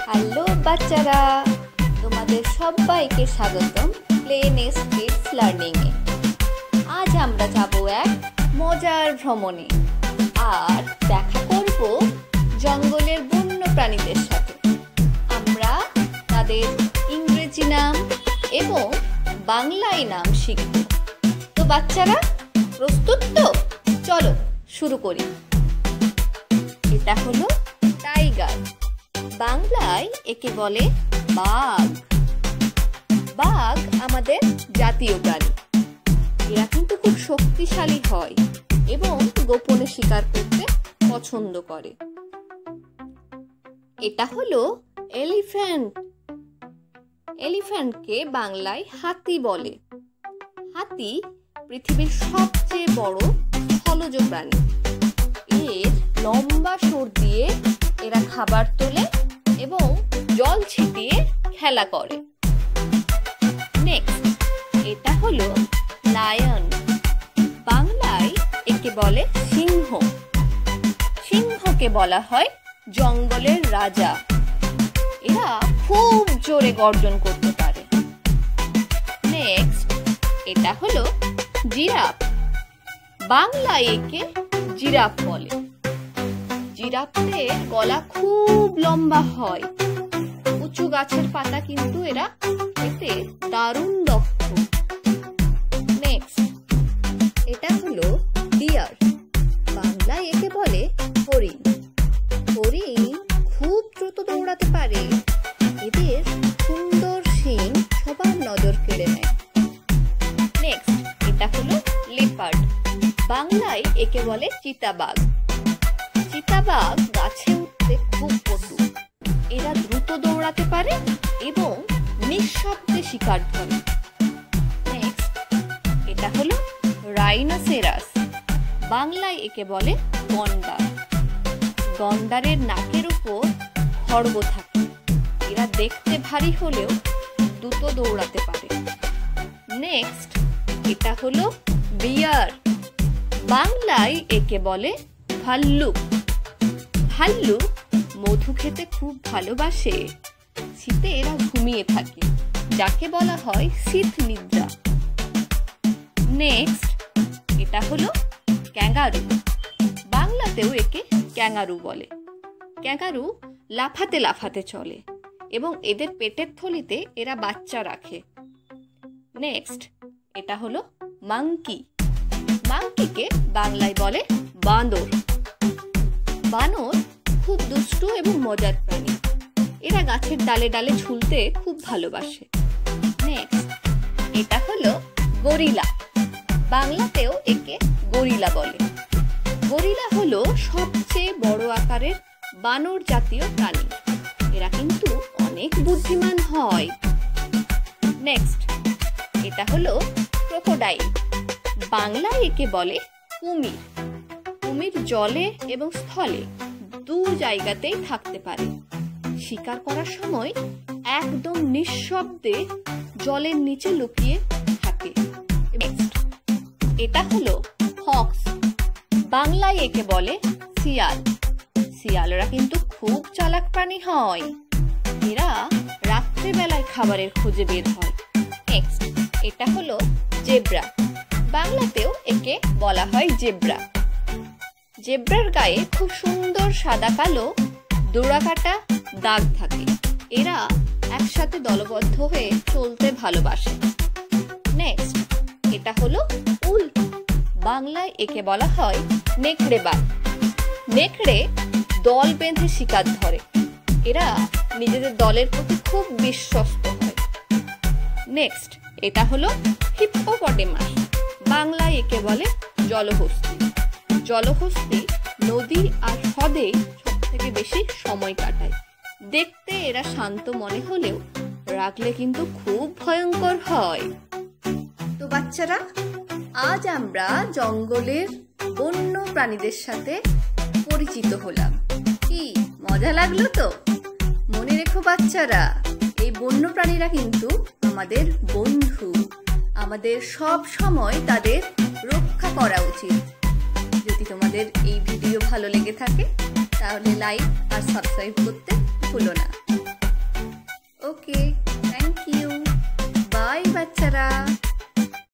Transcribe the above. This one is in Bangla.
হ্যালো বাচ্চারা, তোমাদের সবাইকে স্বাগতম প্লেনেস কিডস লার্নিং এ। আজ আমরা যাব এক মজার ভ্রমণে আর দেখা করব জঙ্গলের বন্য প্রাণীদের সাথে। আমরা তাদের ইংরেজি নাম এবং বাংলায় নাম শিখব। তো বাচ্চারা প্রস্তুত তো? চলো শুরু করি। এটা হলো টাইগার, বাংলায় একে বলে বাঘ। বাঘ আমাদের জাতীয় প্রাণী। এরা কিন্তু খুব শক্তিশালী হয় এবং গোপনে শিকার করতে পছন্দ করে। এটা হলো এলিফ্যান্ট। এলিফ্যান্টকে বাংলায় হাতি বলে। হাতি পৃথিবীর সবচেয়ে বড় স্থলজ প্রাণী। এর লম্বা সুর দিয়ে এরা খাবার তোলে এবং জল ছিটিয়ে খেলা করে। নেক্সট, এটা হলো লায়ন, বাংলায় একে বলে সিংহ। সিংহকে বলা হয় জঙ্গলের রাজা। এরা খুব জোরে গর্জন করতে পারে। নেক্সট, এটা হলো জিরাফ, বাংলায় একে জিরাফ বলে। জিরাফের গলা খুব লম্বা হয়। উঁচু গাছের পাতা কিন্তু এরা খেতে দারুণ দক্ষ। নেক্সট, এটা হলো ডিয়ার, বাংলায় একে বলে হরিণ। হরিণ খুব দ্রুত দৌড়াতে পারে। এদের সুন্দর শিং সবার নজর কেড়ে নেয়। নেক্সট, এটা হলো লেপার্ড, বাংলায় একে বলে চিতাবাঘ। চিতাবাঘ গাছে উঠতে খুব পটু। এরা দ্রুত দৌড়াতে পারে এবং নিঃশব্দে শিকার ধরে। নেক্সট, এটা হলো রাইনোসেরাস, বাংলায় একে বলে গন্ডার। গন্ডারের নাকের উপর খড়গ থাকে। এরা দেখতে ভারী হলেও দ্রুত দৌড়াতে পারে। নেক্সট, এটা হলো বিয়ার, বাংলায় একে বলে ভাল্লুক। ভাল্লুক মধু খেতে খুব ভালোবাসে। শীতে এরা ঘুমিয়ে থাকে, যাকে বলা হয় শীত নিদ্রা। নেক্সট, এটা হলো ক্যাঙ্গারু, বাংলাতেও একে ক্যাঙ্গারু বলে। ক্যাঙ্গারু লাফাতে লাফাতে চলে এবং এদের পেটের থলিতে এরা বাচ্চা রাখে। নেক্সট, এটা হলো মাংকি, মাংকিকে বাংলায় বলে বাঁদর। বানর খুব দুষ্টু এবং মজার প্রাণী। এরা গাছের ডালে ডালে ঝুলতে খুব ভালোবাসে। নেক্সট, এটা হলো গরিলা, বাংলাতেও একে গরিলা বলে। গরিলা হলো সবচেয়ে বড় আকারের বানর জাতীয় প্রাণী। এরা কিন্তু অনেক বুদ্ধিমান হয়। নেক্সট, এটা হলো ক্রোকোডাইল, বাংলায় একে বলে কুমির। কুমির জলে এবং স্থলে দু জায়গাতেই থাকতে পারে। শিকার করার সময় একদম নিঃশব্দে জলের নিচে লুকিয়ে থাকে। নেক্সট, এটা হলো ফক্স, বাংলায় একে বলে শিয়াল। শিয়ালরা কিন্তু খুব চালাক প্রাণী হয়। এরা রাত্রিবেলায় খাবারের খোঁজে বের হয়। নেক্সট, এটা হলো জেব্রা, বাংলাতেও একে বলা হয় জেব্রা। জেব্রার গায়ে খুব সুন্দর সাদা কালো ডোরাকাটা দাগ থাকে। এরা একসাথে দলবদ্ধ হয়ে চলতে ভালোবাসে। নেক্সট, এটা হলো উল্ফ, বাংলায় একে বলা হয় নেকড়ে বাঘ। নেকড়ে দল বেঁধে শিকার ধরে। এরা নিজেদের দলের প্রতি খুব বিশ্বস্ত হয়। নেক্সট, এটা হলো হিপ্পোপটেমাস, বাংলায় একে বলে জলহস্তী। জলহস্তী নদী আর হ্রদে সব থেকে বেশি সময় কাটায়। দেখতে এরা শান্ত মনে হলেও রাখলে কিন্তু খুব ভয়ঙ্কর হয়। তো বাচ্চারা, আজ আমরা জঙ্গলের বন্য প্রাণীদের সাথে পরিচিত হলাম। কি মজা লাগলো তো? মনে রেখো বাচ্চারা, এই বন্য প্রাণীরা কিন্তু আমাদের বন্ধু। আমাদের সব সময় তাদের রক্ষা করা উচিত। যদি তোমাদের এই ভিডিও ভালো লেগে থাকে তাহলে লাইক আর সাবস্ক্রাইব করতে ভুলো না। বাচ্চারা।